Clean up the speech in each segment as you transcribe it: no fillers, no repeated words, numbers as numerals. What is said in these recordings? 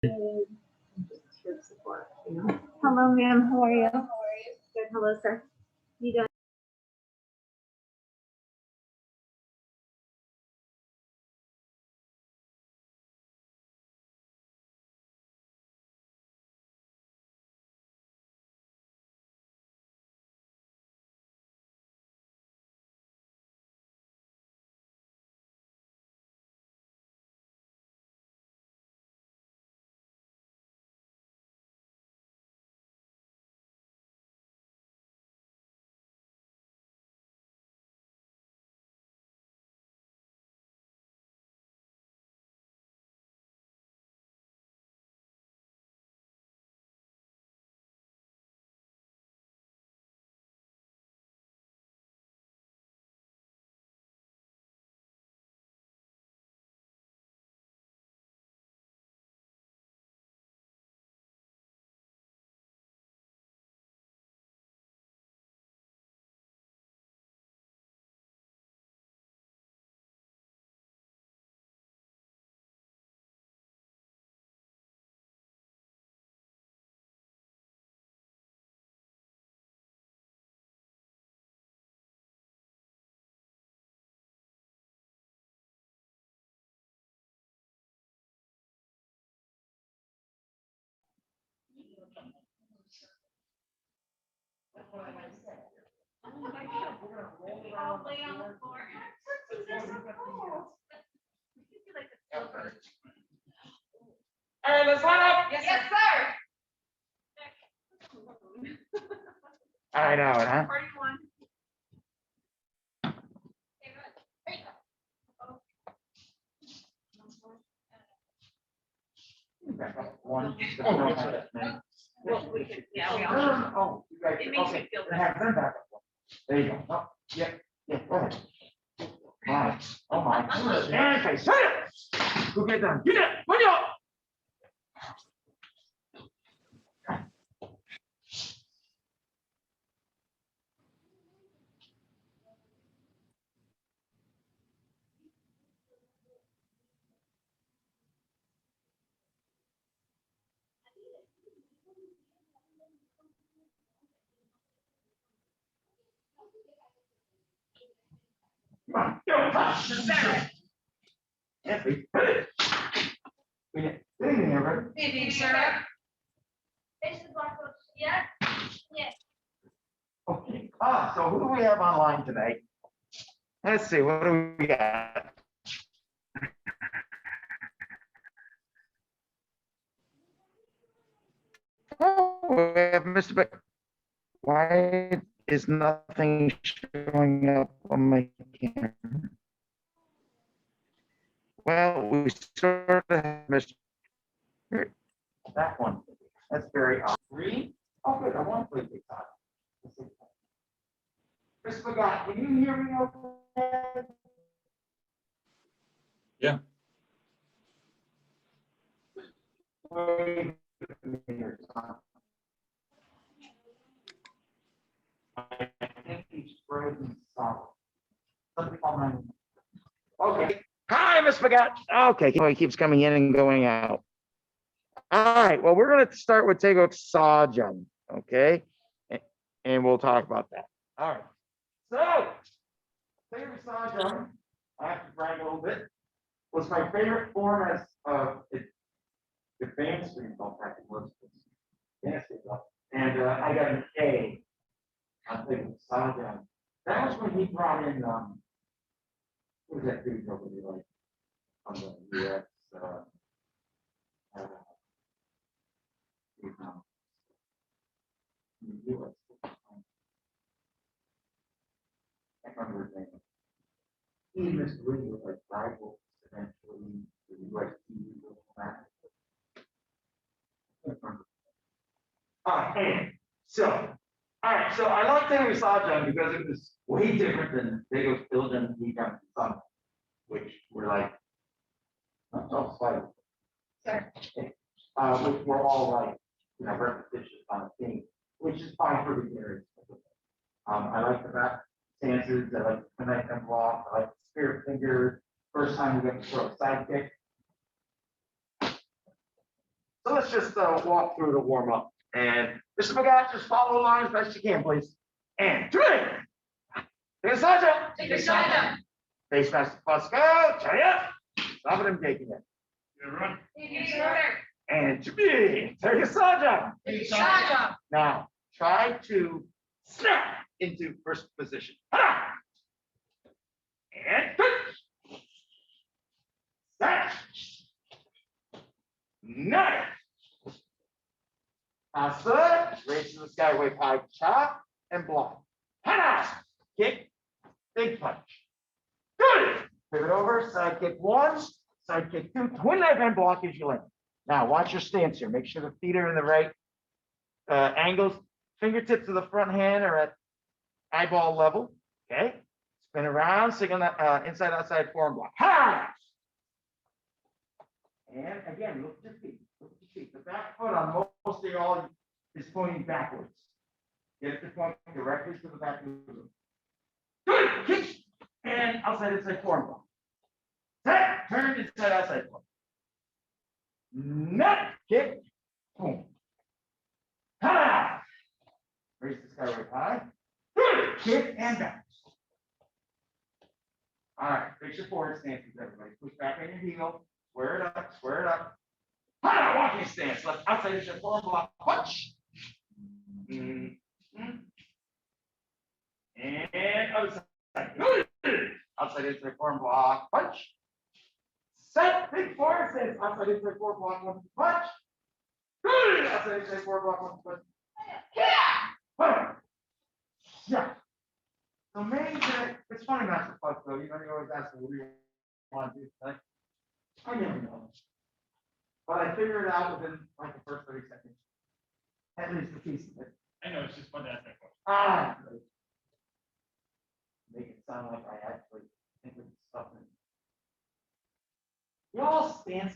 Just here to support, you know. Hello, ma'am. How are you? Good. Hello, sir. You doing? All right, let's line up. Yes, sir. I know it, huh? Party one. One. Well, we could, yeah, we all. Oh, you guys, It makes me okay, feel then have them back up. There you go. Oh, yeah, yeah, go ahead. My, oh my. Okay, shut it. Go get them. Get it. Put it up. Come on, go. Sir. Yes, we put it. We get, good evening, everybody. Evening, sir. Yeah? Yes. Okay, so who do we have online today? Let's see, what do we got? Oh, we have Mr. Beck. Why is nothing showing up on my camera? Well, we sort of have Mr. That one. That's very odd. Three? Oh, good. I want to play big time. Chris Forgot, can you hear me okay? Yeah. Wait a minute. I think he's frozen solid. Something on my. Okay. Hi, Miss Forgot. Okay, he keeps coming in and going out. All right, well, we're gonna start with Tego Sajam, okay? And we'll talk about that. All right. So, Tego Sajam, I have to brag a little bit, was my favorite form as the band stream called practice was. And I got an A on Tego Sajam. That was when he brought in, what was that dude nobody like on the US, US. I can't remember his name. He and Mr. Lee were like rivals eventually. Like TV format. Anyway, so, all right, so I like Taylor Sajam because it was way different than Dago's Building He Got Sun, which were like, oh, sorry. Which were all like, repetitious on a theme, which is fine for beginners. I like the back stances, I like the connect and block, I like the spirit finger. First time we got to throw a sidekick. So let's just walk through the warm up. And Mr. McGatt, just follow along as best you can, please. And 3. Take a side jump. Take a side jump. Face mask, let's go. Try up. Stop it, I'm taking it. Take a order. And 3. Take a side jump. Take a side jump. Now, try to snap into first position. Ha! And 3. Set. 9. Pass it. Raise to the sky, wave high, chop, and block. Hana! Kick, big punch. Good. Pivot over, side kick 1, side kick 2, twin knife and block as you land. Now, watch your stance here. Make sure the feet are in the right angles. Fingertips of the front hand are at eyeball level. Okay. Spin around, single inside outside forearm block. Ha! And again, look at your feet. Look at your feet. The back foot on mostly all is pointing backwards. Get it to point directly to the back of the room. Good. Kick. And outside inside forearm block. Set. Turn inside outside block. Nut. Kick. Boom. Ha! Raise the sky right high. Good. Kick and back. All right. Fix your forward stances, everybody. Push back on your heel. Square it up. Square it up. Ha! Walking stance. Left outside inside forearm block. Punch. And other side. Good. Outside inside forearm block. Punch. Set. Big forward stance. Outside inside forearm block. 1 punch. Good. Outside inside forearm block. 1 punch. Yeah. Yeah. So maybe it's funny, Master Puck, though. You know, you always ask me, what do you want to do? Like, I never know. But I figured it out within like the first 30 seconds. At least a piece of it. I know, it's just fun to ask that question. Ah, great. Make it sound like I actually think of stuff in. Y'all stance.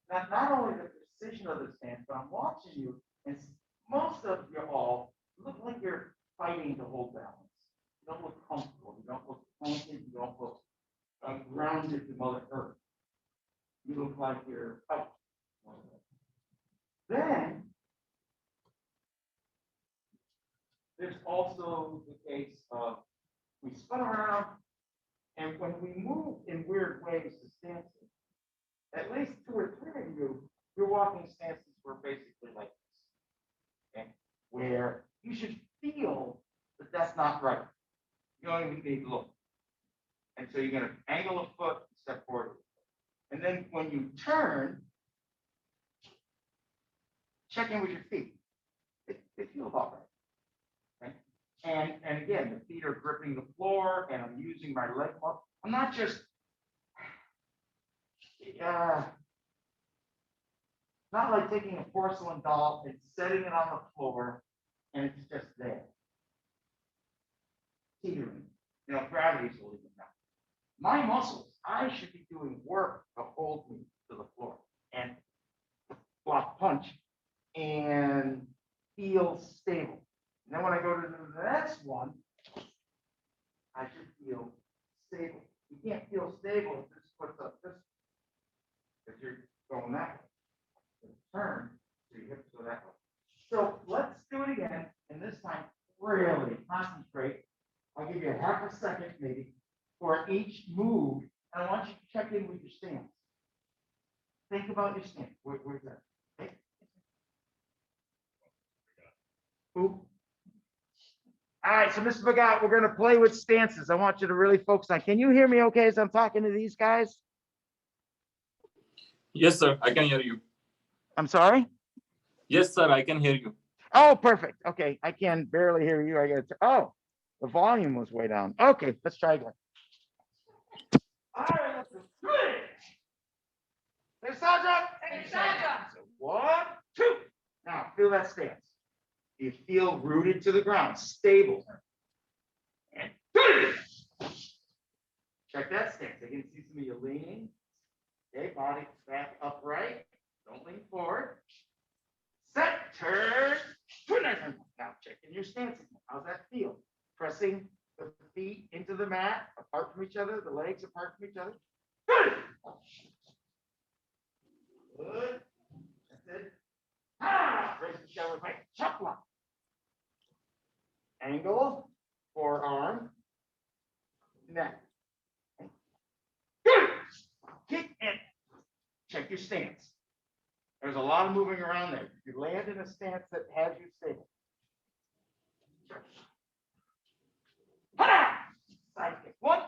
Not only the precision of the stance, but I'm watching you, and most of you all look like you're fighting to hold balance. You don't look comfortable. You don't look planted. You don't look grounded to Mother Earth. You look like you're out. Then there's also the case of we spin around, and when we move in weird ways to stances, at least 2 or 3 of you, your walking stances were basically like this, okay? Where you should feel that that's not right. You don't even need to look. And so you're going to angle a foot, step forward. And then when you turn, check in with your feet. They feel about right. Okay? And again, the feet are gripping the floor, and I'm using my leg muscle. I'm not just not like taking a porcelain doll and setting it on the floor, and it's just there. Teetering. You know, gravity's holding it down. My muscles, I should be doing work to hold me to the floor and block punch and feel stable. And then when I go to the next one, I should feel stable. You can't feel stable if this puts up this, because you're going that way. Turn, so your hips go that way. So let's do it again, and this time really concentrate. I'll give you a half a second maybe for each move, and I want you to check in with your stance. Think about your stance. Where's that? Okay. Who? All right, so Mr. Bagat, we're going to play with stances. I want you to really focus on. Can you hear me okay as I'm talking to these guys? Yes, sir, I can hear you. I'm sorry? Yes, sir, I can hear you. Oh, perfect. Okay, I can barely hear you. I got to. Oh, the volume was way down. Okay, let's try again. All right, let's do it. Hey, Sandra. Hey, Sandra. So 1, 2. Now feel that stance. Do you feel rooted to the ground, stable? And 3. Check that stance. I can see some of you leaning. Okay, body back upright. Don't lean forward. Set, turn, twin knife. Now check in your stance. How's that feel? Pressing the feet into the mat, apart from each other, the legs apart from each other. Good. Good. That's start with my chop block. Angle, forearm, neck. Good. Kick and check your stance. There's a lot of moving around there. You land in a stance that has you stable. Ha! Side kick one,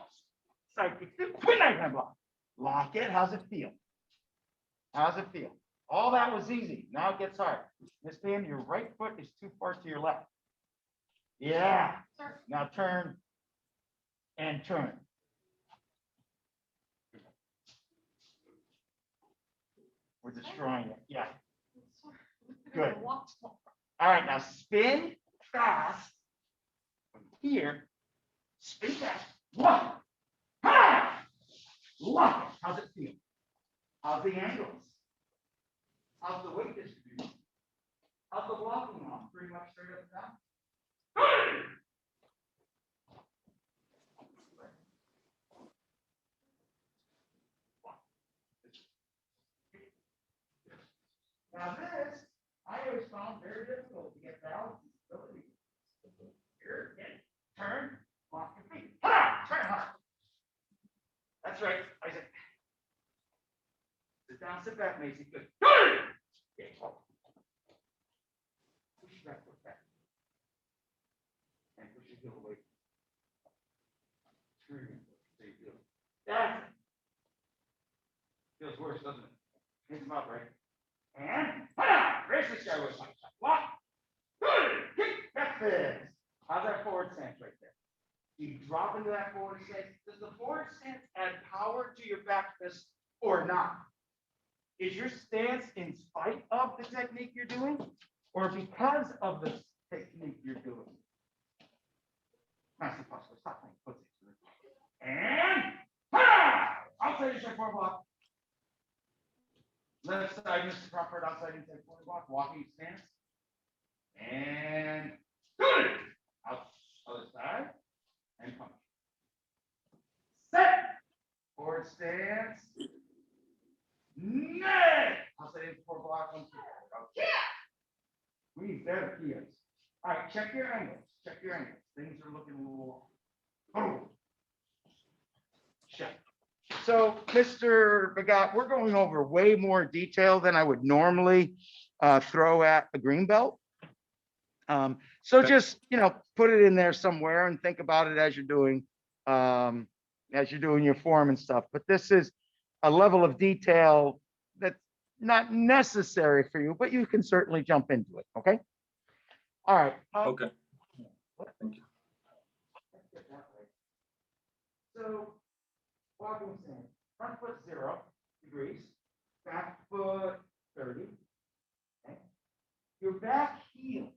side kick two, twin knife hand block. Lock it. How's it feel? How's it feel? All that was easy. Now it gets hard. Miss Pam, your right foot is too far to your left. Yeah. Now turn and turn. We're destroying it. Yeah. Good. All right, now spin fast. From here, spin fast. One. Ha! Lock it. How's it feel? How's the angles? How's the weight distribution? How's the blocking on? Pretty much straight up and down. Now this, I always found very difficult to get balance and stability. Here, again, turn, lock your feet. Ha! Turn hard. That's right, Isaac. Sit down, sit back, Macy. Good. Okay. Push your back foot back. And push your heel away. Turn. There you go. That's it. Feels worse, doesn't it? Hands them up, right? And raise this guy with my shot. Walk. Good. Kick. That's this. How's that forward stance right there? You drop into that forward stance. Does the forward stance add power to your back fist or not? Is your stance in spite of the technique you're doing or because of the technique you're doing? Nice and possible. Stop playing footsie. And outside inside forward block. Left side, Mr. Crawford, outside inside forward block, walking stance. And good. Out, other side, and punch. Set. Forward stance. Nay. Outside inside forward block, 1, 2. Okay. We need better keys. All right, check your angles. Check your angles. Things are looking a little off. Boom. Check. So, Mr. Bagat, we're going over way more detail than I would normally throw at a green belt. So just, put it in there somewhere and think about it as you're doing your form and stuff. But this is a level of detail that's not necessary for you, but you can certainly jump into it. Okay. All right. Okay. Thank you. So, walking stance, front foot 0 degrees, back foot 30. Okay. Your back heel,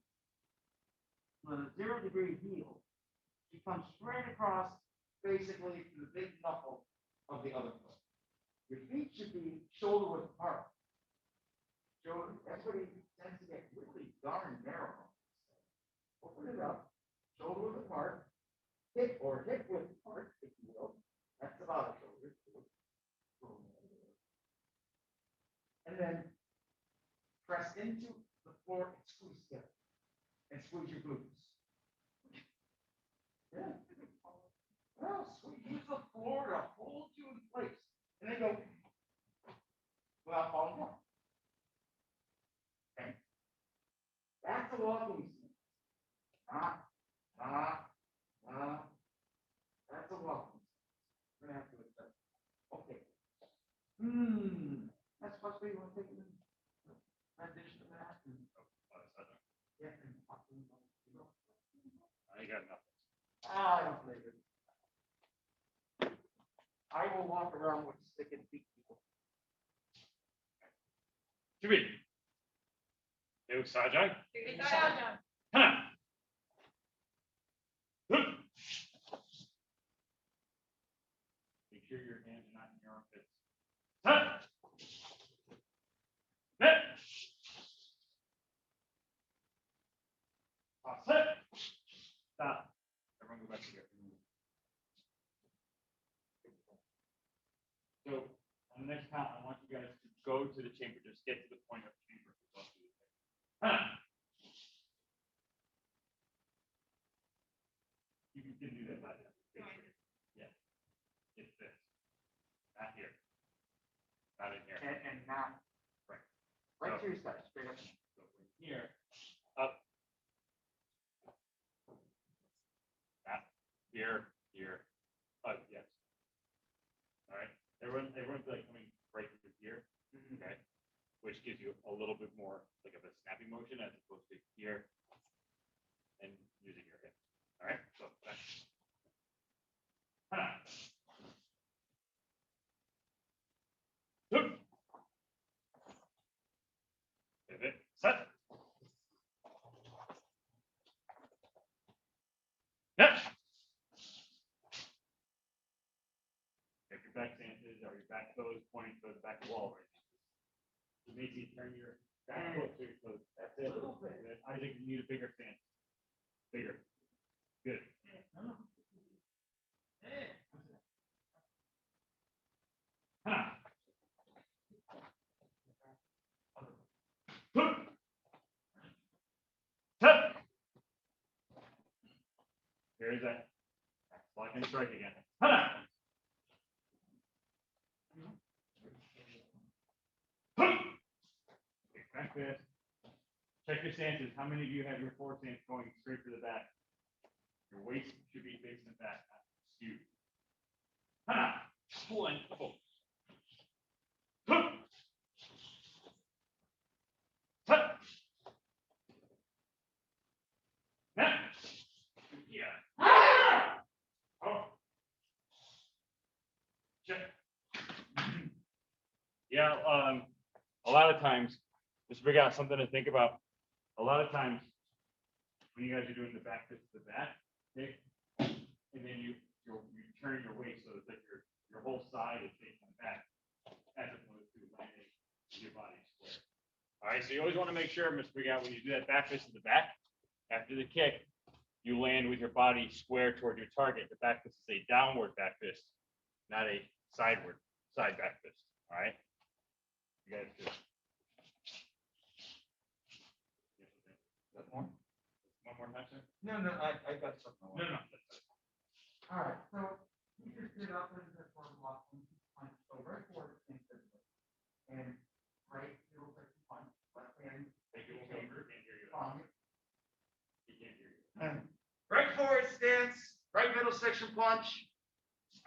the 0 degree heel, you come straight across basically to the big knuckle of the other foot. Your feet should be shoulder width apart. Shoulder, that's what he tends to get really darn narrow. Open it up, shoulder width apart, hip width apart, if you will. That's about a shoulder. And then press into the floor and squeeze together. And squeeze your glutes. Yeah. Well, squeeze the floor to hold you in place. And then go without falling down. Okay. That's a walking stance. That's a walking stance. We're gonna have to accept. Okay. That's supposed to be one thing. Addition to that. Yeah. I got nothing. I don't believe it. I will walk around with a stick and beat people. Jimmy. You Sajai? Sajam. Huh. Make sure your hands are not in your armpits. Huh. Net. Sit. Stop. Everyone go back to here. So on the next count, I want you guys to go to the chamber. Just get to the point of the chamber. Huh. to your side, straight up. So from here, up. That, here, here, yes. All right, everyone's like coming right through here, okay? Which gives you a little bit more like of a snappy motion as opposed to here and using your hip. All right, so that's. Pivot, set. Next. If your back stances or your back toes pointing to the back wall right now. So Macy, turn your back foot to your toes. That's it. I think you need a bigger stance. Bigger. Good. Here's that. Block and strike again. Back fist. Check your stances. How many of you have your forward stance going straight to the back? Your waist should be facing the back, not skewed. One, couple. Yeah. Oh. Check. Yeah, a lot of times, just figure out something to think about. A lot of times, when you guys are doing the back fist to the back, okay, and then you turn your waist so it's like your whole side is facing the back, as opposed to landing your body square. All right, so you always want to make sure, Mr. Big Out, when you do that back fist to the back, after the kick, you land with your body square toward your target. The back fist is a downward back fist, not a side back fist. All right, you guys do. One One more time, sir? No, I got something. No. All right, so you just did up into the forward block, so right forward, and right, heel like punch, left hand, Take it over. Can't hear you. palm. He can't hear you. And right forward stance, right middle section punch.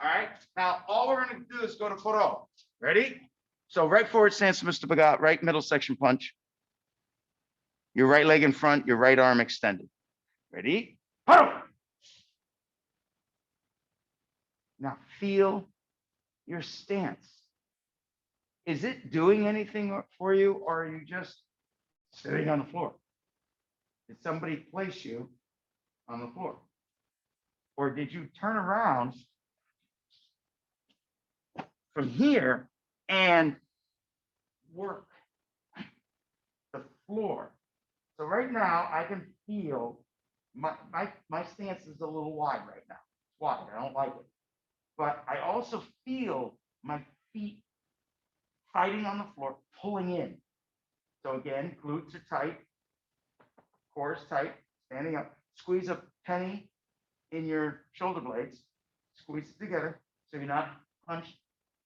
All right, now all we're gonna do is go to puro. Ready? So right forward stance, Mr. Bagat, right middle section punch. Your right leg in front, your right arm extended. Ready? Puro. Now feel your stance. Is it doing anything for you, or are you just sitting on the floor? Did somebody place you on the floor? Or did you turn around from here and work the floor? So right now I can feel my stance is a little wide right now. It's wide, I don't like it. But I also feel my feet fighting on the floor, pulling in. So again, glutes are tight, core is tight, standing up. Squeeze a penny in your shoulder blades, squeeze it together so you're not hunched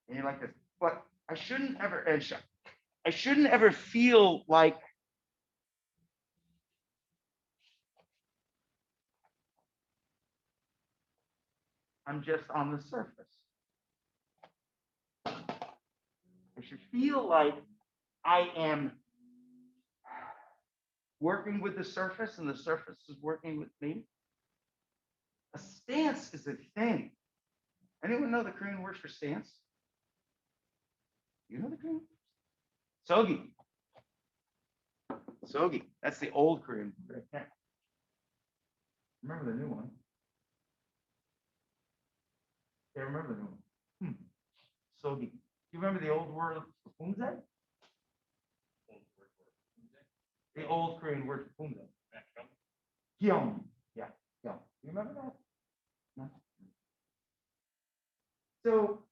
and you're like this. But I shouldn't ever feel like I'm just on the surface. I should feel like I am working with the surface and the surface is working with me. A stance is a thing. Anyone know the Korean word for stance? You know the Korean? Sogi. Sogi. That's the old Korean word. I can't remember the new one. Can't remember the new one. Sogi. You remember the old word for Poomse? The old Korean word for Poomse. Hyung. Yeah, Hyung. You remember that? No? So,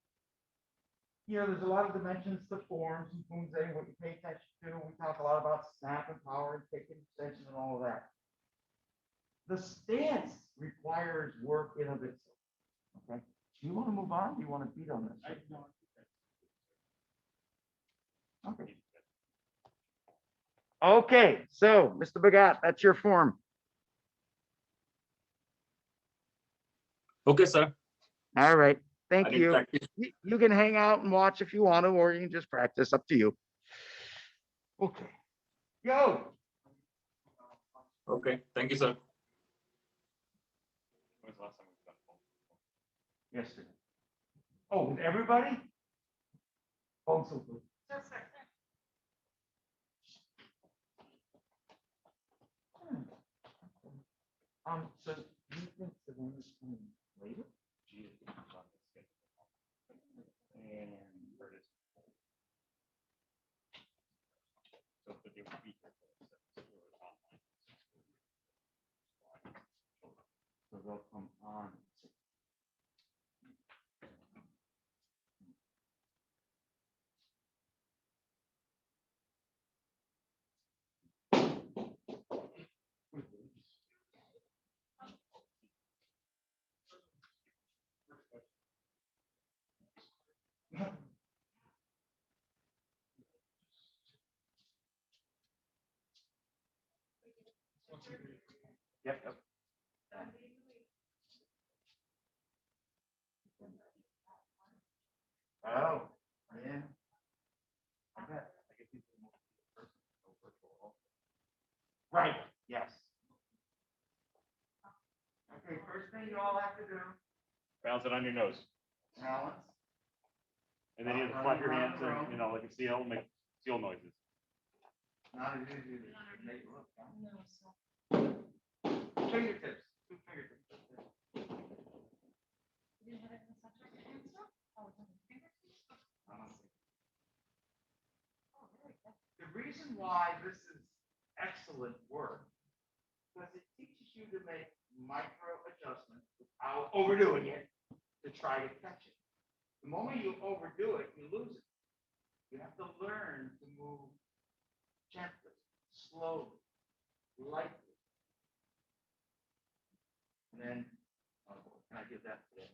there's a lot of dimensions to forms and Poomse, what you pay attention to. We talk a lot about snap and power and kick and extension and all of that. The stance requires work in of itself. Okay. Do you want to move on? Do you want to beat on this? Okay. Okay, so Mr. Begat, that's your form. Okay, sir. All right, I thank need you. practice. You can hang out and watch if you want to, or you can just practice, up to you. Okay. Yo. Okay, thank you, sir. When's the last time we've done phone? Yesterday. Oh, with everybody? Oh, so good. So you think the one is coming later? Jesus, it's on the schedule. And There it is. So but they would be here for the seventh, so it's online. so they'll come on. Yep, yep. Oh, yeah. I bet. I get people to move to the person, no virtual also. Right, yes. Okay, first thing you all have to do, Bounce it on your nose. balance. And then you have to flap your hands and, you know, like a seal, make seal noises. Not as easy as it may look. Huh? Fingertips, two fingertips. The reason why this is excellent work, because it teaches you to make micro adjustments without overdoing it to try to catch it. The moment you overdo it, you lose it. You have to learn to move gently, slowly, lightly. And then, oh boy, can I give that today?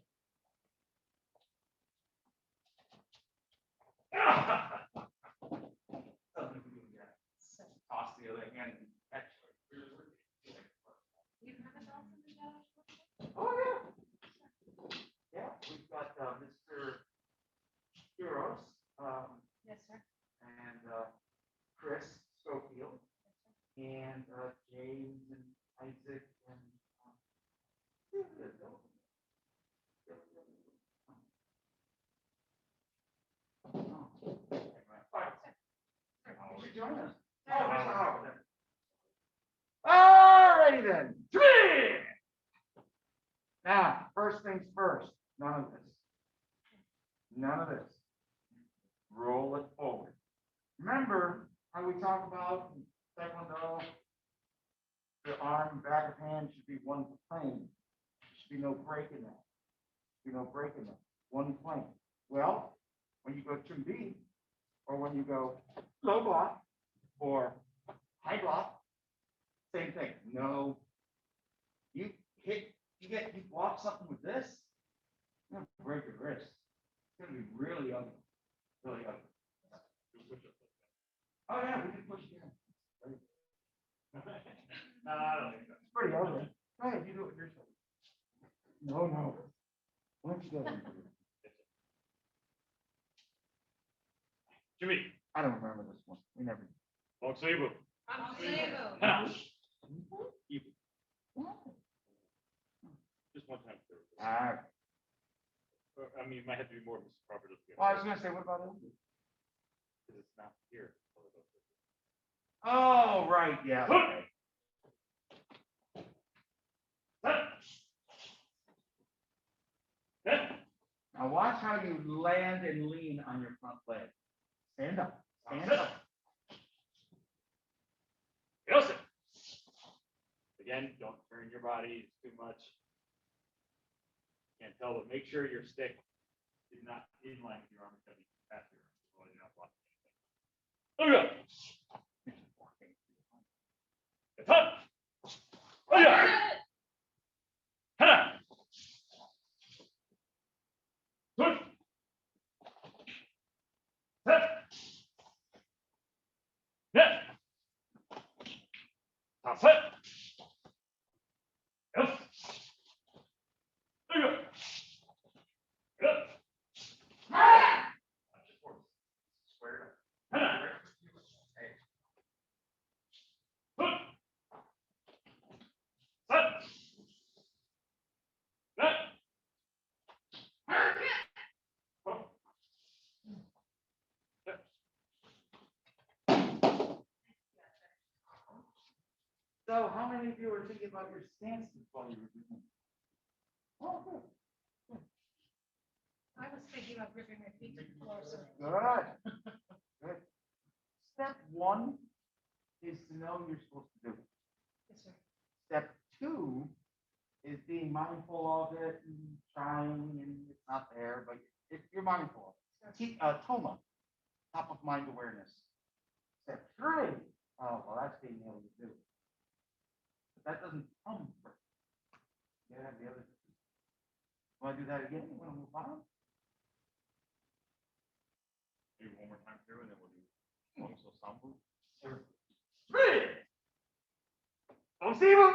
Toss the other hand and catch it. Oh, yeah. Yeah, we've got Mr. Heroes, Yes, sir. and Chris Schofield, and James and Isaac and you join us. Oh, Mr. Howard. All righty then. Three. Now, first things first, none of this. None of this. Roll it forward. Remember how we talk about in Taekwondo, the arm and back of hand should be one plane. Should be no break in that. Should be no break in that. One plane. Well, when you go Chumbi, or when you go low block, or high block, same thing. No. You block something with this, you're gonna break your wrist. It's gonna be really ugly. Really ugly. Oh yeah, we can push it in. No, I don't think so. It's pretty ugly. Go ahead, you do it yourself. No. Why don't you go ahead and do it? Jimmy, I don't remember this one. We never. long sleeve. Unbelievable. Just one time. Ah, I mean, it might have to be more proper. well, I was gonna say, what about it? Because it's not here. Oh, right, yeah. Okay. Now watch how you land and lean on your front leg. Stand up. Stand up. Wilson. Again, don't turn your body too much. Can't tell, but make sure your stick is not in line with your arm. It's gonna be past your arm, so you're not blocking anything. There we go. It's up. Oh yeah. Hana. Good. Set. Net. Top set. Yes. There you go. Get up. Watch your force. Square it up. Head on, Rick. Hey. Put. Set. Set. Put. Set. So how many of you were thinking about your stances while you were doing it? Oh, good. I was thinking about gripping my feet to the floor, so. Good. Good. Step one is to know you're supposed to do it. Yes, sir. Step two is being mindful of it and trying, and it's not there, but if you're mindful. Keep TOMA, top of mind awareness. Step three, oh, well, that's being able to do it. But that doesn't come first. You gotta have the other. Want to do that again? You want to move on? Do one more time through and then we'll do also sample. Sure. Three. Don't see him.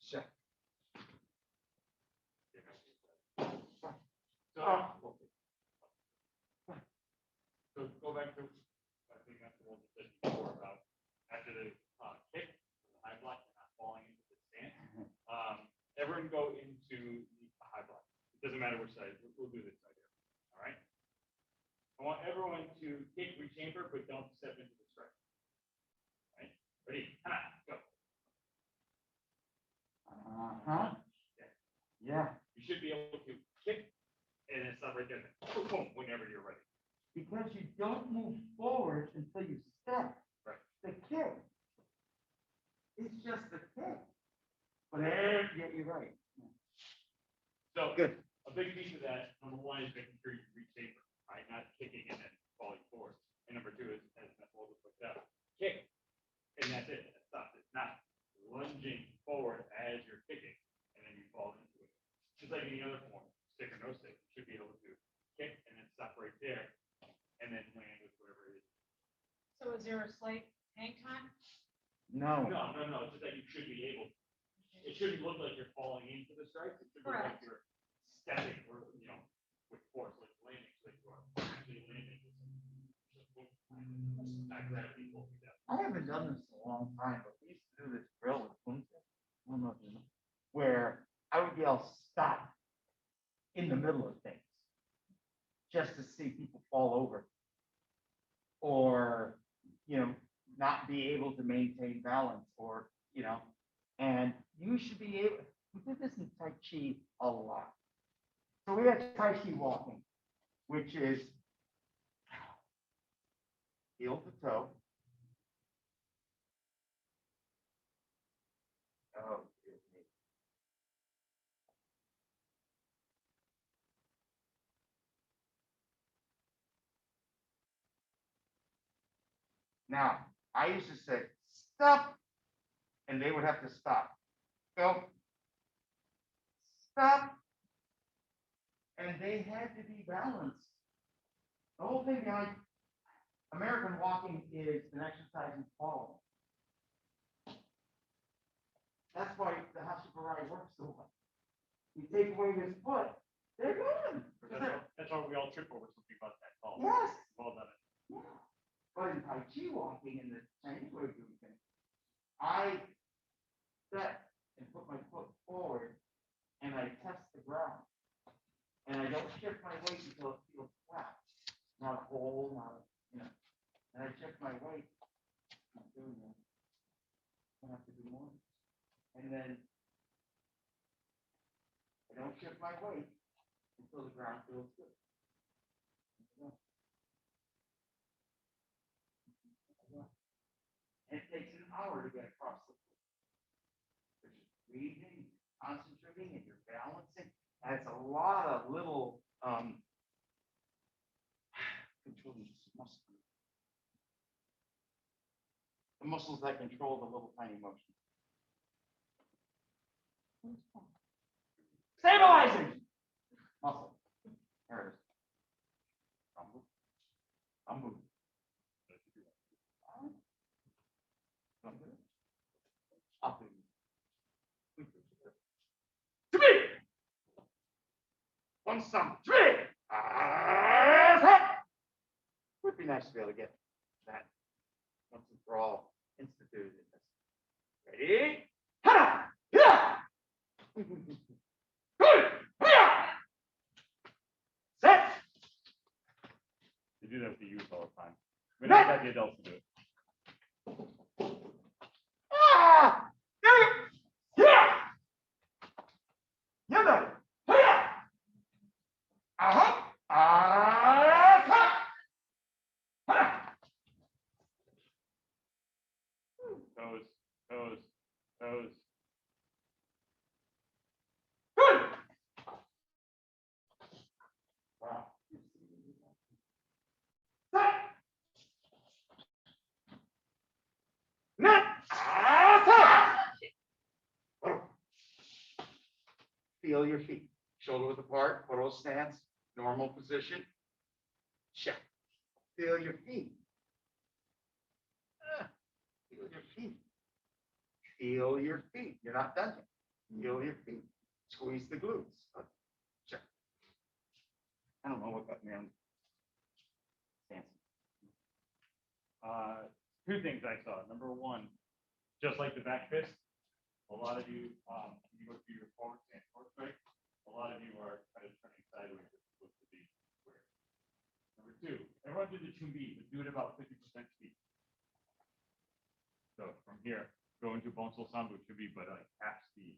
Set. So go back to, I think that's the one that said before about after the kick, the high block, you're not falling into the stance. Everyone go into the high block. It doesn't matter which side, we'll do this side here. All right. I want everyone to kick, rechamber, but don't step into the strike. All right. Ready? Go. Uh-huh. Yeah. You should be able to kick and then stop right there. Boom, boom, whenever you're ready. Because you don't move forward until you step. Right. The kick. It's just a kick. But yeah, you're right. So Good. a big piece of that, number one, is making sure you rechamber, right? Not kicking and then falling forward. And number two is, as Nicole just looked up, kick, and that's it. That stops. It's not lunging forward as you're kicking, and then you fall into it. Just like any other form, stick or no stick, you should be able to kick and then stop right there, and then land with whatever it is. So is there a slight hang time? No. No, it's just that you should be able. It shouldn't look like you're falling into the strikes. It should look like Correct. you're stepping or, with force, like landing, like you are actually landing. Not gravity pulling you down. I haven't done this in a long time, but we used to do this drill with Poomse. I don't know if you know, where I would yell stop in the middle of things just to see people fall over or, not be able to maintain balance or, and you should be able, we did this in Tai Chi a lot. So we had Tai Chi walking, which is heel to toe. Oh, dear me. Now, I used to say, stop, and they would have to stop. Go. Stop. And they had to be balanced. The whole thing behind American walking is an exercise in following. That's why the Hashigurai works so well. You take away his foot, they're gone. That's why we all trip over something about that call. Yes. Well done. Yeah. But in Tai Chi walking in the Chinese way of doing things, I step and put my foot forward and I test the ground. And I don't shift my weight until it feels flat. Not hold weight until the ground feels good. And it takes an hour to get across the floor. You're just breathing, concentrating, and you're balancing. And it's a lot of little controlling muscles. The muscles that control the little tiny motions. Stabilizing muscle. There it is. I'm moving. Up and three. One stump. Three. Would be nice to be able to get that once and for all instituted in this. Ready? Ha! Yeah! Good! Yeah! Set! They do that with the youth all the time. We don't got the adults to do it. Ah! Yeah! Yeah! Yeah! Yeah! Uh-huh! Toes. Good! Wow. Set! Net! Feel your feet. Shoulder width apart, photo stance, normal position. Check. Feel your feet. Feel your feet. Feel your feet. You're not done yet. Feel your feet. Squeeze the glutes. Check. I don't know what got me on stance. Two things I saw. Number one, just like the back fist, a lot of you, when you go through your forward stance, forward strike, a lot of you are kind of turning sideways as opposed to being square. Number two, everyone do the 2B, but do it about 50% speed. So from here, go into Poomse Sambu 2B, but like half speed.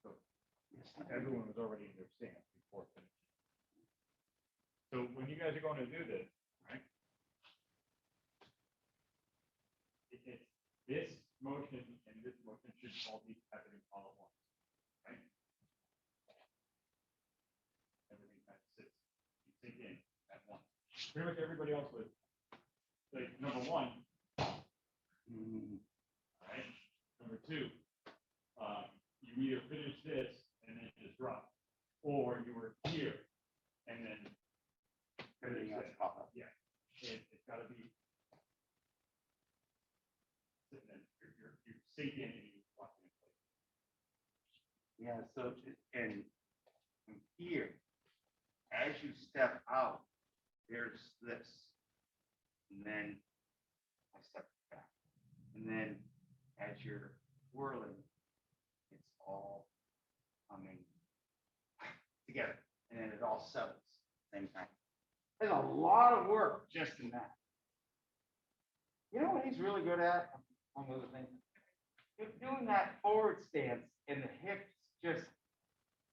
So everyone was already in their stance before finishing. So when you guys are going to do this, right? This motion and this motion should all be happening all at once, right? Everything kind of sits, you sink in at once. Pretty much everybody else would, like, number one, all right? Number two, you either finish this and then just drop, or you were here and then Everything else pop up. yeah, it's got to be. Sitting in, you sink in and you lock in place. Yeah, so, and from here, as you step out, there's this. And then I step back. And then as you're whirling, it's all coming together. And then it all settles at the same time. There's a lot of work just in that. You know what he's really good at? One other thing. You're doing that forward stance and the hips just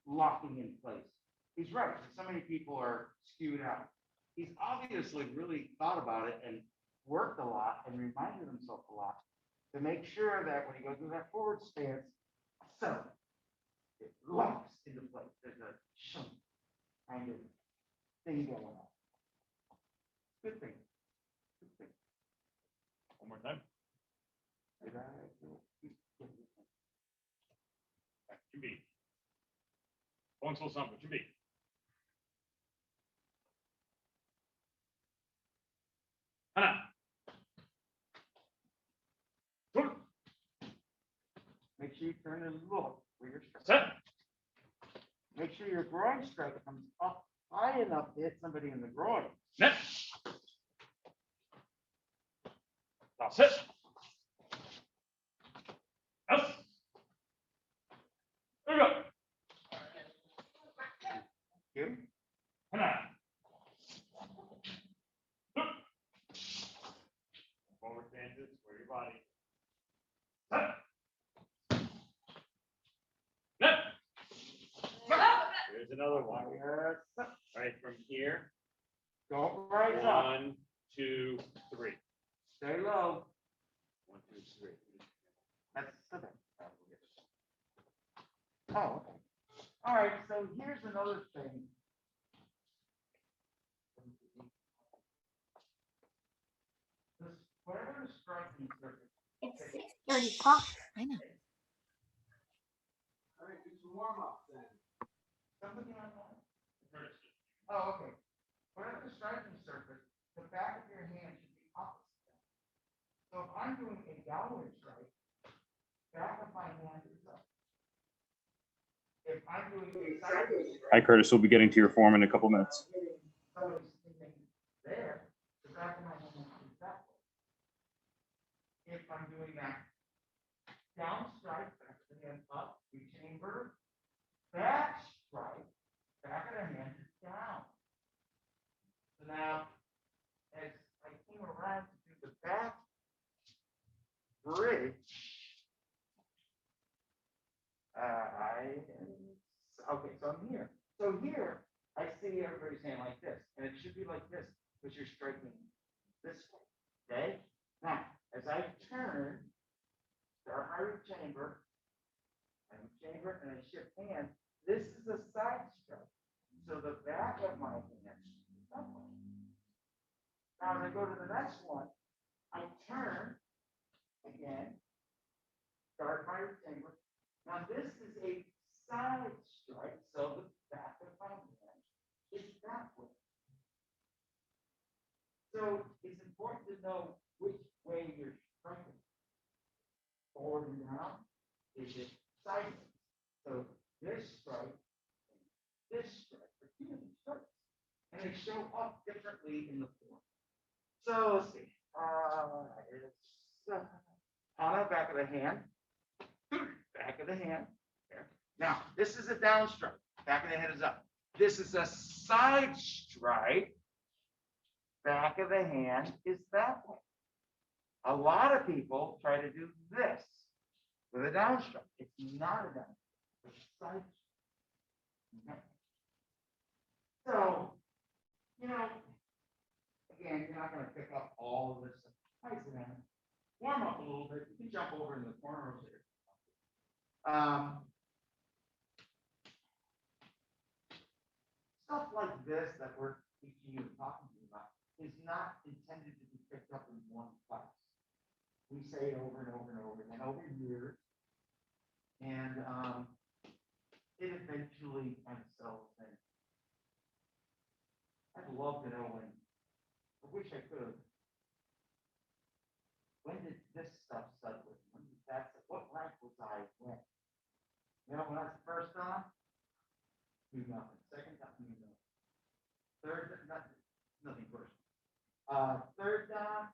locking in place. He's right. So many people are skewed out. He's obviously really thought about it and worked a lot and reminded himself a lot to make sure that when he goes through that forward stance, so it locks into place. There's a shunk kind of thing going on. Good thing. Good thing. One more time. Did I? Jimmy. Poomse Sambu, Jimmy. Hana. Make sure you turn and look where you're striking. Set. Make sure your groin strike comes up high enough to hit somebody in the groin. Net. Now sit. Yes. There we go. You? Hana. Forward stances. Here's another one. Yes. Right from here. Don't rise up. 1, 2, 3. Stay low. 1, 2, 3. That's okay. Oh, okay. All right, so here's another thing. This, whatever the striking surface. It's 6:35. I know. All right, it's warm up then. Somebody on that? Oh, okay. Whatever the striking surface, the back of your hand should be opposite. So if I'm doing a downward strike, back of my hand is up. If I'm doing a sideways strike. Hi, Curtis. We'll be getting to your form in a couple minutes. Somebody's thinking there, the back of my hand is that way. If I'm doing that down strike, back of the hand up, rechamber, back strike, back of the hand is down. So now, as I came around to do the back bridge, okay, so I'm here. So here, I see everybody's hand like this, and it should be like this, because you're striking this way, okay? Now, as I turn, start my rechamber, and I shift hand, this is a side strike. So the back of my hand is that way. Now, as I go to the next one, I turn again, start my rechamber. Now, this is a side strike, so the back of my hand is that way. So it's important to know which way you're striking. Forward and down, is it sideways? So this strike, are two different strikes, and they show up differently in the form. So let's see. It's on the back of the hand. Back of the hand. There. Now, this is a down strike. Back of the hand is up. This is a side strike. Back of the hand is that way. A lot of people try to do this with a down strike. It's not a down strike. It's a side strike. Okay. So, again, you're not going to pick up all of this. Hi, Savannah. Warm up a little bit. You can jump over in the corner over there. Stuff like this that we're teaching you and talking to you about is not intended to be picked up in one class. We say it over and over and over again over years, and it eventually kind of settles in. I'd love to know when. I wish I could have. When did this stuff settle in? When did that? What rank was I when? When I was first on, knew nothing. Second time, knew nothing. Third, nothing first. Third down,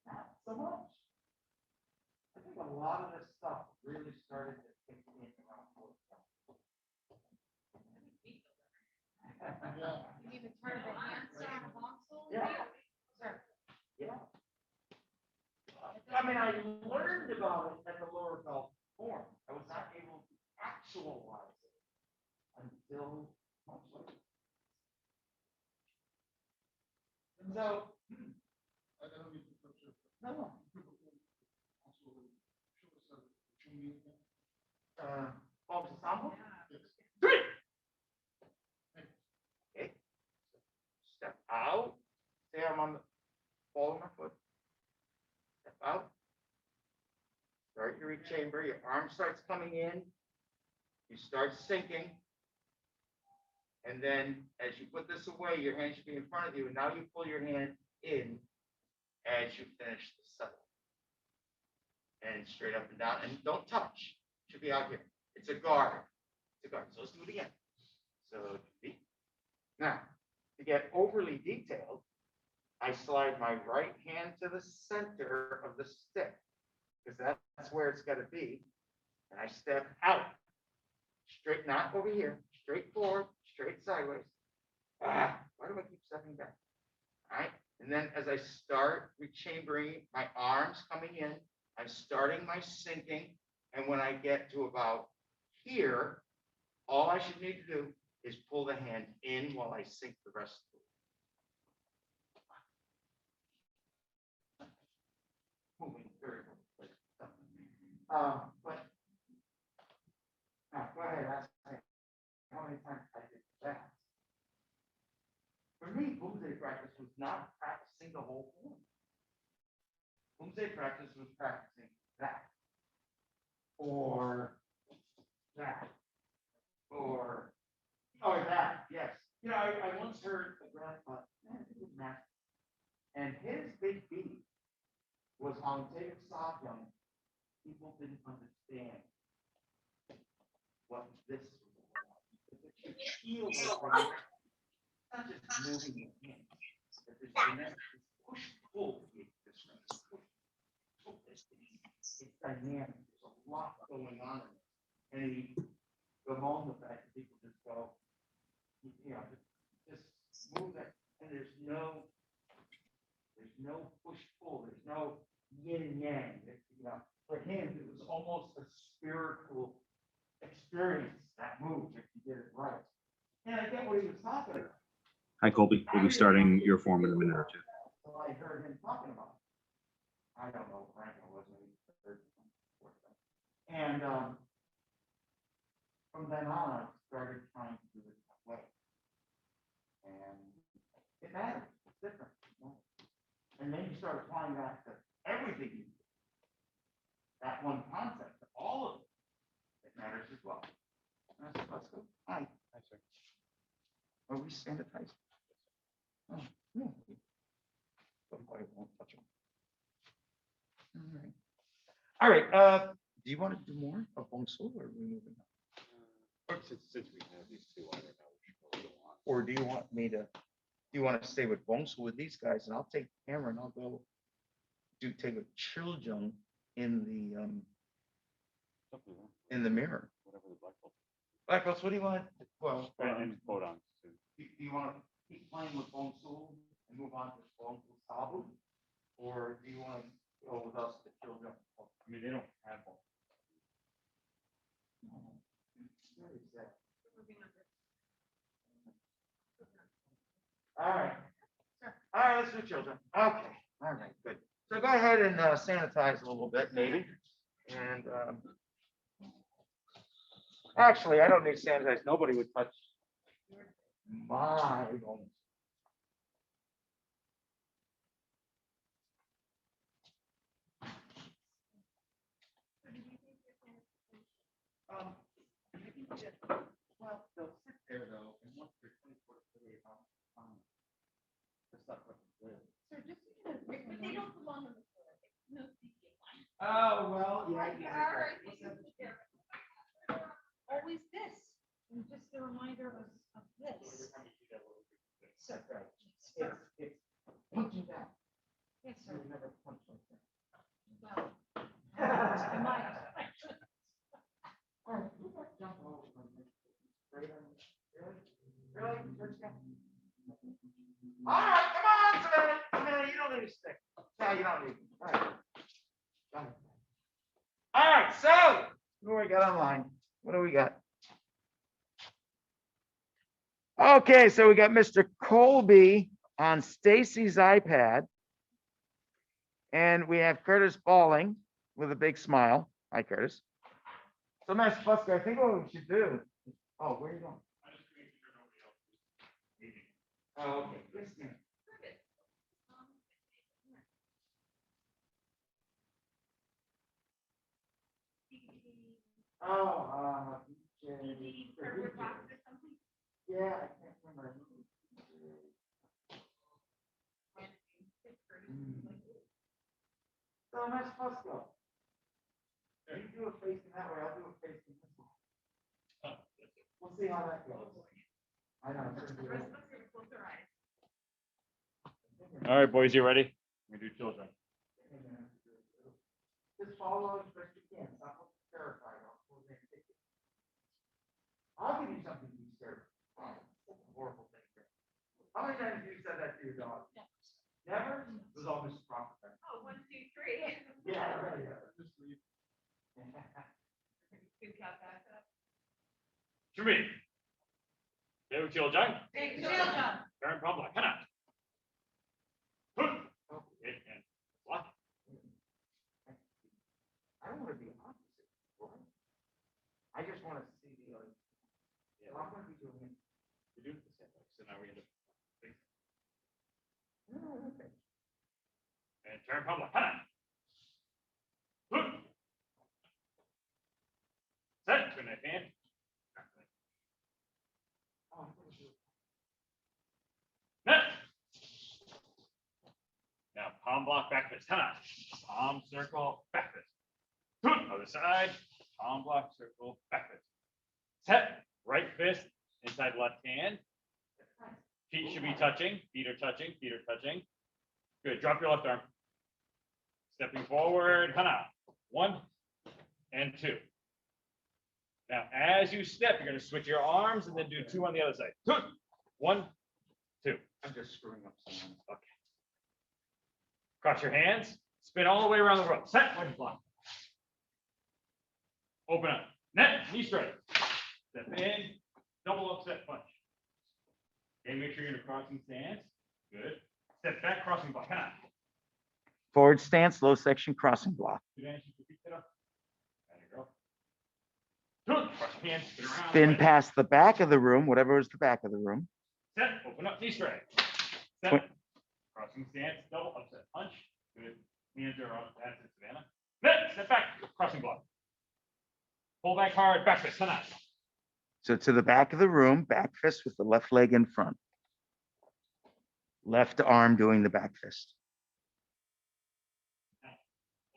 not so much. I think a lot of this stuff really started to kick in around fourth down. You mean the turn of the handstand console? Yeah. Sure. Yeah. I mean, I learned about it at the lower belt form. I was not able to actualize it until much later. So, no. Poomse ensemble? Three. Okay. Step out. Say I'm on the ball of my foot. Step out. Start your rechamber. Your arm starts coming in. You start sinking. And then as you put this away, your hand should be in front of you. And now you pull your hand in as you finish the settle. And straight up and down. And don't touch. It should be out here. It's a guard. It's a guard. So let's do it again. So now, to get overly detailed, I slide my right hand to the center of the stick, because that's where it's got to be. And I step out. Straight, not over here. Straight forward, straight sideways. Why do I keep stepping back? All right. And then as I start rechambering, my arms coming in, I'm starting my sinking. And when I get to about here, All I should need to do is pull the hand in while I sink the rest of it. Moving very quickly. But now, go ahead, ask me how many times I did that. For me, Poomse practice was not practicing the whole form. Poomse practice was practicing that, or that, or that. Yes, you know, I once heard a grandpa, man, it didn't matter. And his big beat was on David Sogyam. People didn't understand what this was all about. Because if you feel like not just moving your hands, but there's this push pull. It's dynamic. There's a lot going on in it. And he bemoaned the fact that people just go, you know, just move it, and there's no push pull. There's no yin and yang. You know, for him, it was almost a spiritual experience, that move, if you did it right. And I get what he was talking about. Hi, Colby. We'll be starting your form in a minute or two. So I heard him talking about it. I don't know, Frank, I wasn't even heard before that. And from then on, I started trying to do it that way. And it matters. It's different. You know? And then you start applying that to everything you do. That one concept, to all of it. It matters as well. And I said, let's go. Hi. Hi, sir. Are we sanitized? Oh, yeah. I won't touch them. All right. Do you want to do more of Poomse, or are we moving on? Since we have these two, I don't know. Or do you want me to? Do you want to stay with Poomse with these guys, and I'll take the camera and I'll go take a Chiljung in the mirror. Whatever the black belt. Black belts, what do you want? Well, And photons too. do you want to keep playing with Poomse and move on to Poomse Sabu, or do you want to go with us to Chiljung? I mean, they don't have one. Where is that? All right. All right, let's do children. Okay. All right, good. So go ahead and sanitize a little bit, maybe. And actually, I don't need to sanitize. Nobody would touch my bones. Well, they'll sit there though, and once they're 24 to 48 hours, the stuff like this. So just because, but they don't belong on the floor. It's no speaking. Oh, well, yeah. All right. Always this, and just a reminder of this. So, right. It's punching down. Yes, So sir. you never punch like that. Well, I might. All right, you got to jump over from this. Straight on. Really? Let's go. All right, come on, Savannah. You don't need a stick. No, you don't need it. All right. Done. All right, so who do we got online? What do we got? Okay, so we got Mr. Colby on Stacy's iPad. And we have Curtis Balling with a big smile. Hi, Curtis. So, Master Busker, I think what we should do. Oh, where are you going? Oh, okay. Listen. Oh, yeah, I can't remember. So am I supposed to go? You do it facing that way, I'll do it facing this way. We'll see how that goes. I know. it's gonna be a- All right, boys, you ready? We do children. Just follow as best you can. Stop looking terrified. I'll give you something to be scared of. That's a horrible thing. How many times have you said that to your dog? Never? It was all Mrs. Crawford. Oh, 1, 2, 3. Yeah, right. Yeah. Good cat back up. Shumi. Dev Chil Jung. Big Children. Turn palm block. Hana. Hook. Okay, and block. I don't want to be opposite. Right? I just want to see the other. Yeah, I'm going to be doing it. we do the same thing. So now we end up. Oh, okay. And turn palm block. Hana. Hook. Set. Turn that hand. Oh, Net. Now palm block back fist. Hana. Palm circle back fist. Hook. Other side. Palm block circle back fist. Set. Right fist inside left hand. Feet should be touching. Feet are touching. Feet are touching. Good. Drop your left arm. Stepping forward. Hana. 1 and 2. Now, as you step, you're going to switch your arms and then do 2 on the other side. 2, 1, 2. I'm just screwing up someone. Okay. Cross your hands. Spin all the way around the rope. Set. Wedge block. Open up. Net. Knee straight. Step in. Double upset punch. Okay. Make sure you're in a crossing stance. Good. Step back. Crossing block. Hana. Forward stance, low section, crossing block. There you go. Good. Cross your hands. Spin around. Spin Wedge. past the back of the room, whatever is the back of the room. Set, open up, knee straight. Set, crossing stance, double upset punch. Good. Hands are up, that's it, Savannah. Net, step back, crossing block. Pull back hard, back fist, Hana. So to the back of the room, back fist with the left leg in front. Left arm doing the back fist.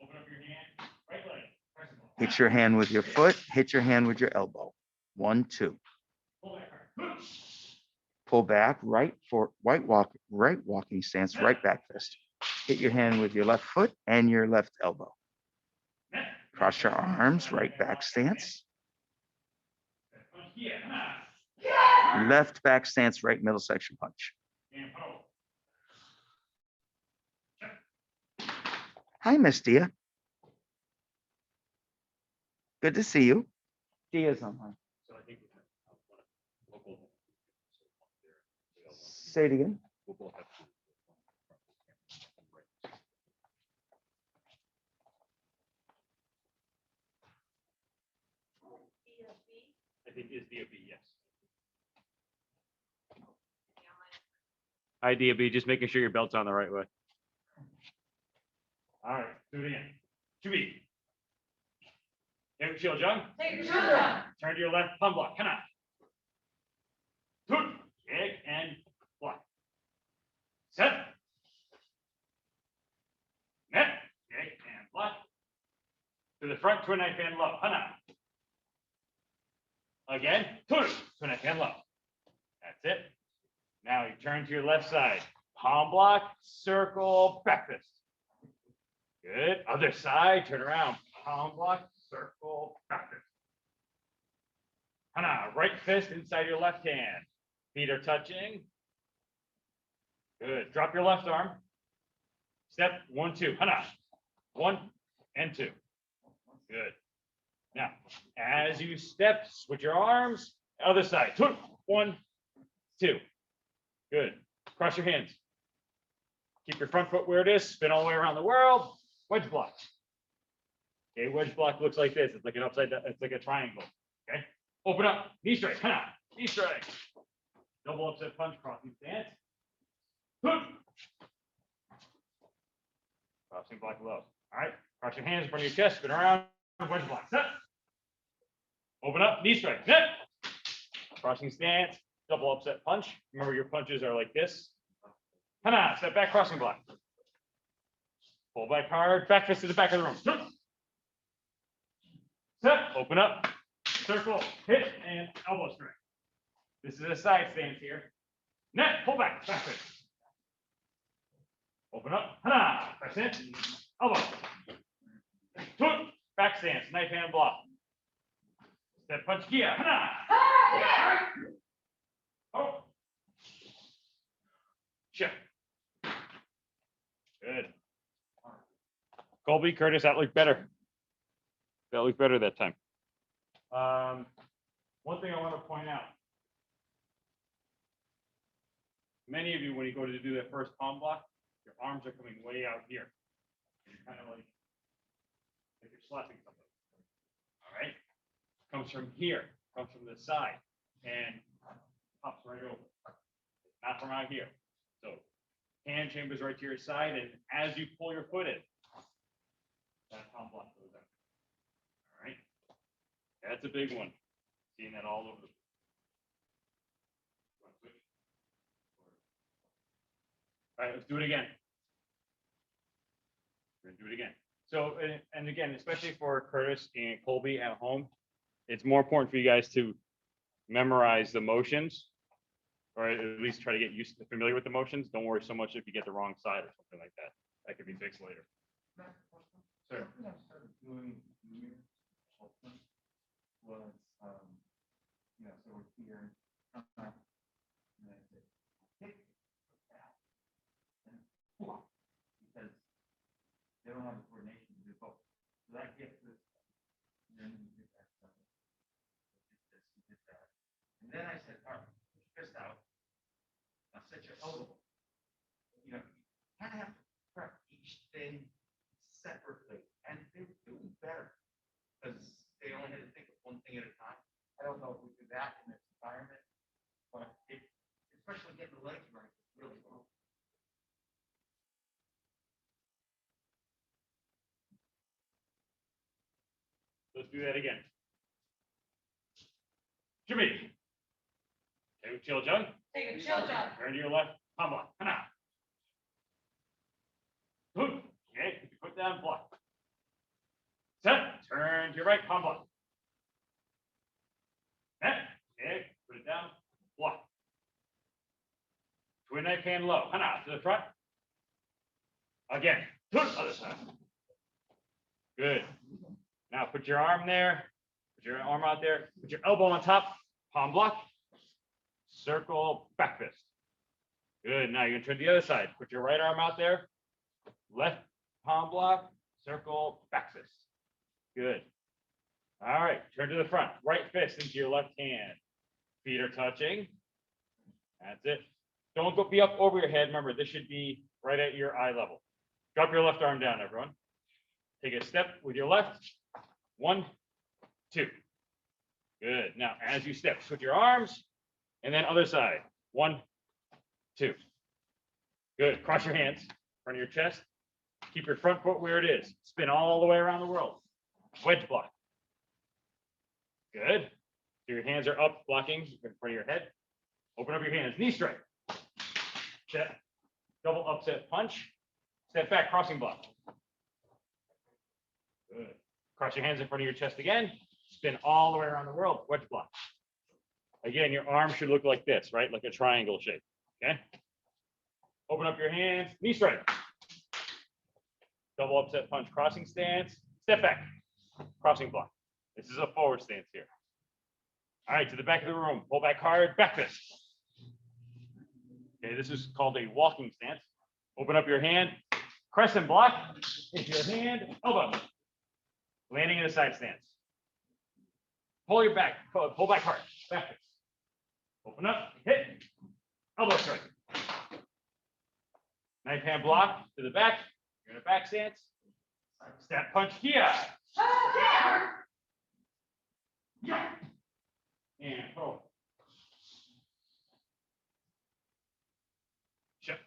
Open up your hand, right leg, crossing block. Hit your hand with your foot, hit your hand with your elbow. 1, 2. Pull back hard. Pull back, right walking stance, right back fist. Hit your hand with your left foot and your left elbow. Net. Cross your arms, right back stance. Punch here, Hana. Left back stance, right middle section punch. And pull. Hi, Miss Dia. Good to see you. Dia's online. So I think we have local. Say it again. We'll both have to. I think is DOB, yes. Hi, DOB, just making sure your belt's on the right way. All right, do it again. 2B. David Shield Jung. Big Children. Turn to your left, palm block. Hana. Two. Kick and block. Set. Net. Kick and block. To the front, twin knife hand low. Hana. Again. Two. Twin knife hand low. That's it. Now you turn to your left side. Palm block, circle, back fist. Good. Other side, turn around. Palm block, circle, back fist. Hana, right fist inside your left hand. Feet are touching. Good. Drop your left arm. Step 1, 2. Hana. 1 and 2. Good. Now, as you step, switch your arms. Other side. 2, 1, 2. Good. Cross your hands. Keep your front foot where it is. Spin all the way around the world. Wedge block. Okay, wedge block looks like this. It's like an upside down. It's like a triangle. Okay. Open up. Knee straight. Hana. Knee straight. Double upset punch. Crossing stance. Hook. Crossing block low. All right. Cross your hands in front of your chest. Spin around. Wedge block. Set. Open up. Knee straight. Net. Crossing stance. Double upset punch. Remember your punches are like this. Hana. Step back. Crossing block. Pull back hard. Back fist to the back of the room. Set. Open up. Circle. Hit and elbow strike. This is a side stance here. Net. Pull back. Back fist. Open up. Hana. Press in. Elbow. Took. Back stance. Knife hand block. Step punch. Kia. Hana. Oh. Check. Good. Colby, Curtis, that looked better. That looked better that time. One thing I want to point out. Many of you, when you go to do that first palm block, your arms are coming way out here. You're kind of like you're slapping something. All right. Comes from here, comes from the side, and pops right over. Not from out here. So hand chambers right to your side, and as you pull your foot in, that palm block goes out. All right. That's a big one. Seeing that all over the All right, let's do it again. We're gonna do it again. So, and again, especially for Curtis and Colby at home, it's more important for you guys to memorize the motions, or at least try to get used to familiar with the motions. Don't worry so much if you get the wrong side or something like that. That could be fixed later. Sure. Something I started doing here was, so we're here, and I said, kick out, and pull, because they don't have the coordination to do both. So that gets this, and then you get that stuff. You get that. And then I said, all right, put your fist out. Now set your elbow. You kind of have to prep each thing separately, and they're doing better because they only had to think of one thing at a time. I don't know if we do that in this environment, but especially getting the legs right, it's really cool. Let's do that again. Jimmy. Take a chill jug. Take a chill jug. Turn to your left. Palm block. Come on. Good. Okay. Put your foot down. Block. Set. Turn to your right. Palm block. Okay. Put it down. Block. Twin knife hand low. Hana to the front. Again. To the other side. Good. Now put your arm there. Put your arm out there. Put your elbow on top. Palm block. Circle back fist. Good. Now you're gonna turn to the other side. Put your right arm out there. Left palm block. Circle back fist. Good. All right. Turn to the front. Right fist into your left hand. Feet are touching. That's it. Don't go be up over your head. Remember, this should be right at your eye level. Drop your left arm down, everyone. Take a step with your left. 1, 2. Good. Now, as you step, switch your arms, and then other side. 1, 2. Good. Cross your hands in front of your chest. Keep your front foot where it is. Spin all the way around the world. Wedge block. Good. So your hands are up, blocking in front of your head. Open up your hands. Knee straight. Step. Double upset punch. Step back, crossing block. Good. Cross your hands in front of your chest again. Spin all the way around the world. Wedge block. Again, your arm should look like this, right? Like a triangle shape. Okay. Open up your hands. Knee straight. Double upset punch, crossing stance. Step back. Crossing block. This is a forward stance here. All right, to the back of the room. Pull back hard. Back fist. Okay, this is called a walking stance. Open up your hand. Crescent block. Into your hand. Elbow. Landing in a side stance. Pull your back. Pull back hard. Back fist. Open up. Hit. Elbow strike. Knife hand block to the back. You're in a back stance. Step punch here. Yeah. And pull. Shut.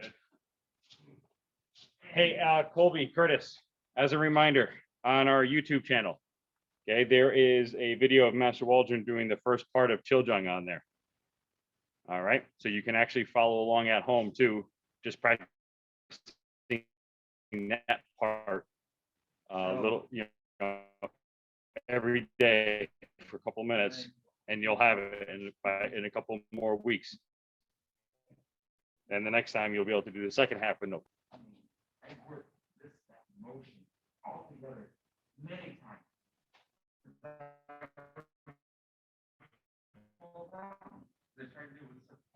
Good. Hey, Colby, Curtis, as a reminder, on our YouTube channel, okay, there is a video of Master Waldron doing the first part of Chiljung on there. All right, so you can actually follow along at home too, just practicing that part little, every day for a couple minutes, and you'll have it in a couple more weeks. And the next time you'll be able to do the second half with no. I mean, I worked that motion all together many times.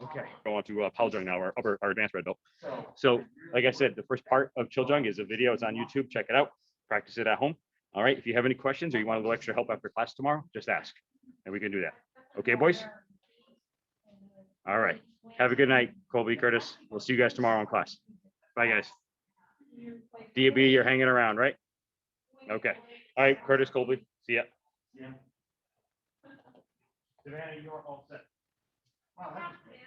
Okay, go on to Poundjung now, our advanced red belt. So, like I said, the first part of Chiljung is a video. It's on YouTube. Check it out. Practice it at home. All right, if you have any questions or you want a little extra help after class tomorrow, just ask and we can do that. Okay, boys? All right. Have a good night, Colby, Curtis. We'll see you guys tomorrow in class. Bye, guys. DB, you're hanging around, right? Okay. All right, Curtis, Colby, see ya. Yeah. Savannah, you're all set. Wow, that was great.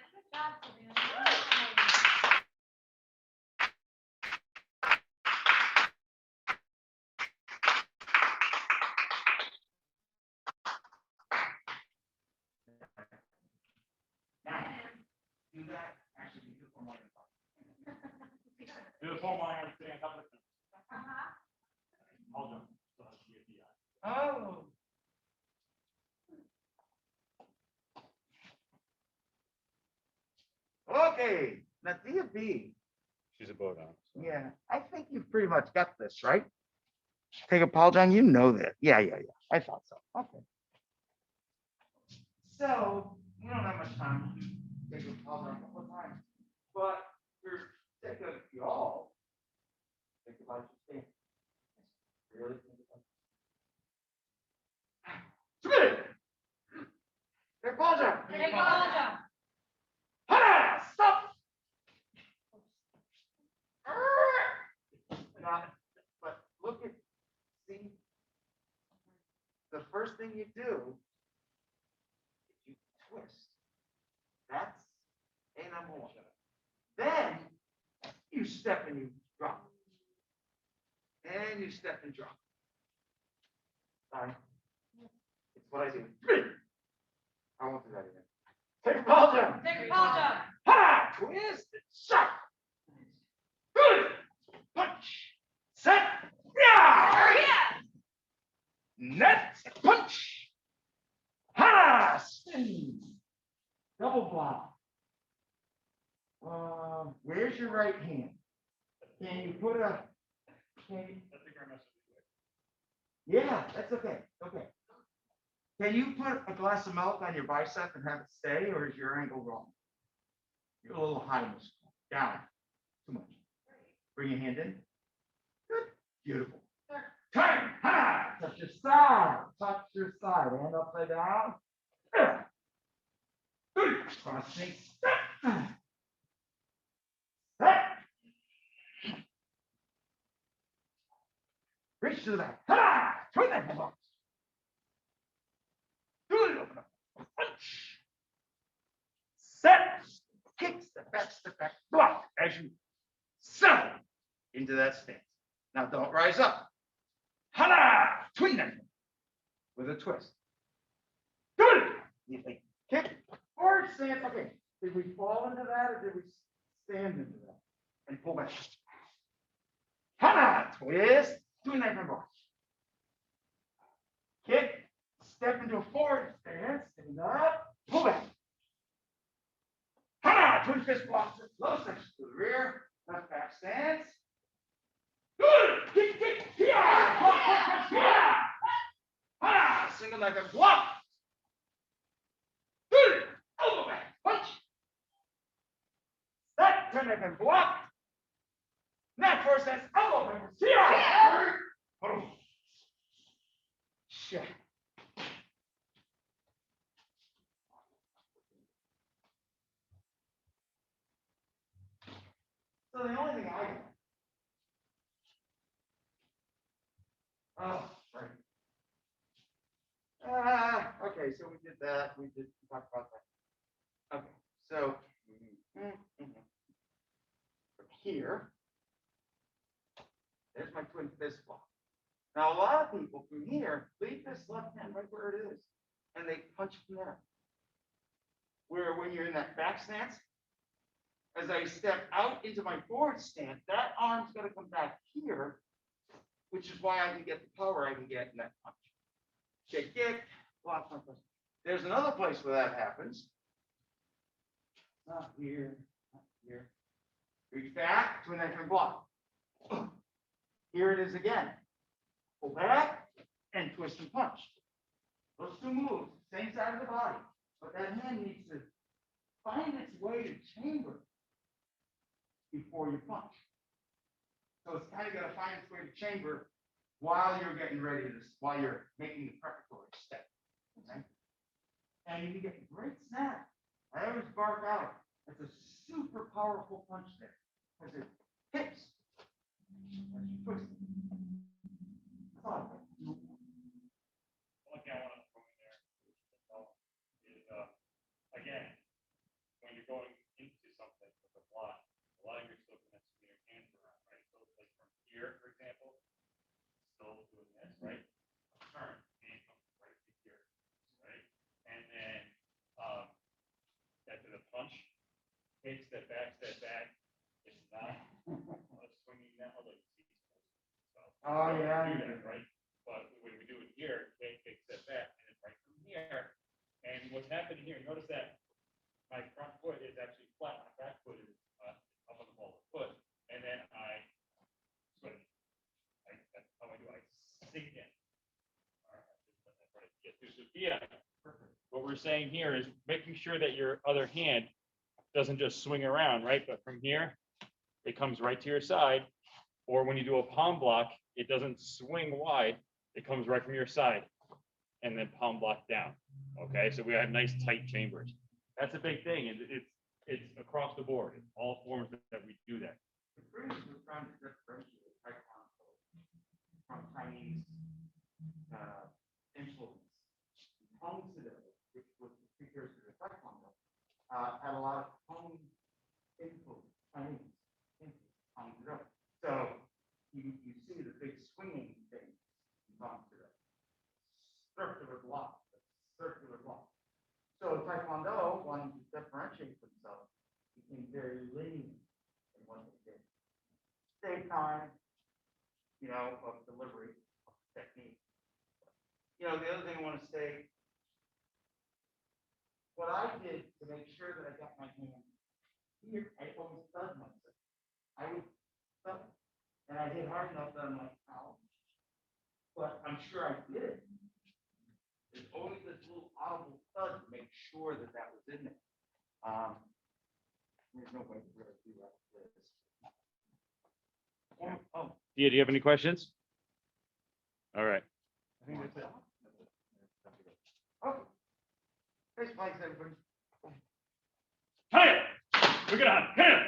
Now, do that, actually, do the formal iron. Do the formal iron, stay on top of it. I'll jump. So I'll see if he, Oh. Okay, now DB, She's a boat on. yeah, I think you've pretty much got this, right? Take a Paul John, you know that. Yeah, I thought so. Okay. So, we don't have much time to take a Paul John a couple of times, but for sake of y'all, think about your stance. Really think about it. Take a Paul John. Take Paul John. Ha! Stop! Now, but look at, see, the first thing you do is you twist. That's a number one. Then you step and you drop. And you step and drop. Sorry. It's what I do. I won't do that again. Take a ball jump. Take Paul John. Ha! Twist and shot. Good. Punch. Set. Yeah. Net. Punch. Ha! Spin. Double block. Where's your right hand? Can you put a? Yeah, that's okay. Okay. Can you put a glass of milk on your bicep and have it stay, or is your angle wrong? You're a little high in this. Down. Too much. Bring your hand in. Good. Beautiful. Turn. Ha! Touch your side. Touch your side. Hand upside down. Good. Crossing. Step. Step. Reach to the back. Ha! Turn that hand off. Good. Open up. Punch. Set. Kick. Step back. Block as you settle into that stance. Now don't rise up. Hana! Twin that with a twist. Good. You think kick forward stance. Okay. Did we fall into that or did we stand into that? And pull back. Hana! Twist. Twin that from block. Kick. Step into a forward stance. Stand up. Pull back. Hana! Twin fist blocks. Low section to the rear. Left back stance. Good. Kick. Yeah. Block. Yeah. Ah, single knife and block. Good. Elbow back. Punch. That turn knife and block. Now first stance. Elbow back. Yeah. Oh. Shit. So the only thing I oh, right. Okay, so we did that. We talked about that. Okay, so from here, there's my twin fist block. Now, a lot of people from here leave this left hand right where it is, and they punch from there. Where when you're in that back stance, as I step out into my forward stance, that arm's going to come back here, which is why I can get the power I can get in that punch. Kick, block, punch. There's another place where that happens. Not here, not here. Reach back, twin knife and block. Here it is again. Pull back and twist and punch. Those two moves, same side of the body, but that hand needs to find its way to chamber before you punch. So it's kind of got to find its way to chamber while you're getting ready to, while you're making the preparatory step. Okay? And you can get great snap. I always bark out. It's a super powerful punch there because it hits. As you twist it. That's all. One thing I want to throw in there is, again, when you're going into something with a block, a lot of you're still going to swing your hands around, right? So like from here, for example, still doing this, right? Turn, hand comes right to here, right? And then after the punch, take step back, step back. It's not swinging that other piece. So, Oh, yeah. do that, right? But when we do it here, take step back, and it's right from here. And what's happening here, notice that my front foot is actually flat, my back foot is up on the ball of the foot, and then I switch. That's how I do. I sink in. All right, that's what I get to. So yeah, what we're saying here is making sure that your other hand doesn't just swing around, right? But from here, it comes right to your side. Or when you do a palm block, it doesn't swing wide. It comes right from your side, and then palm block down. Okay, so we have nice tight chambers. That's a big thing, and it's across the board. In all forms that we do that. The British were trying to differentiate Taekwondo from Chinese influence. Poomse, which was the precursor to Taekwondo, had a lot of Poomse influence, Chinese influence. So you see the big swinging thing in Poomse. Circular block, circular block. So Taekwondo wanted to differentiate themselves, became very linear in what they did. Same time, of delivery, of technique. The other thing I want to say, what I did to make sure that I got my hand here, I always thud myself. I would thud, and I hit hard enough that I'm like, ow. But I'm sure I did it. There's always this little audible thud to make sure that that was in there. There's no way to really do that with this. Oh, Dia, do you have any questions? All right. I think that's it. Okay. Face flags, everybody. Tie it. Look it on. Hit him.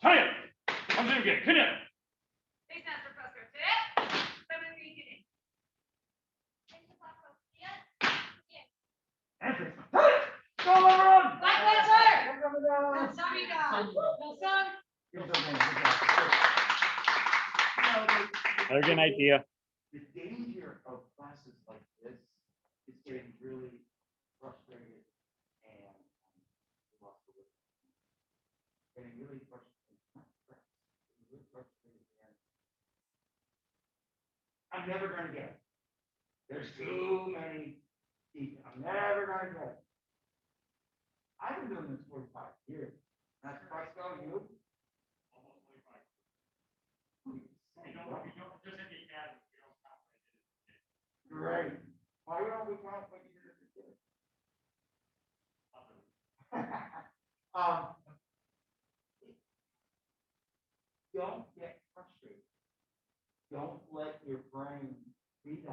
Tie it. Comes in again. Hit him. Face master Prescott. Sit. 7-3 hitting. Go, everyone! Black Panther! Go. Sorry, God. No son. Have a good night, Dia. The danger of classes like this is getting really frustrated and lost the will. Getting really frustrated. Not stressed, really frustrated. And I'm never gonna get it. There's too many people. I'm never gonna get it. I've been doing this 45 years. That's Pascal, you? Almost 45. We don't just in the academy. We don't count what I did as a kid. Great. Why don't we count what you did as a kid? Don't get frustrated. Don't let your brain be done.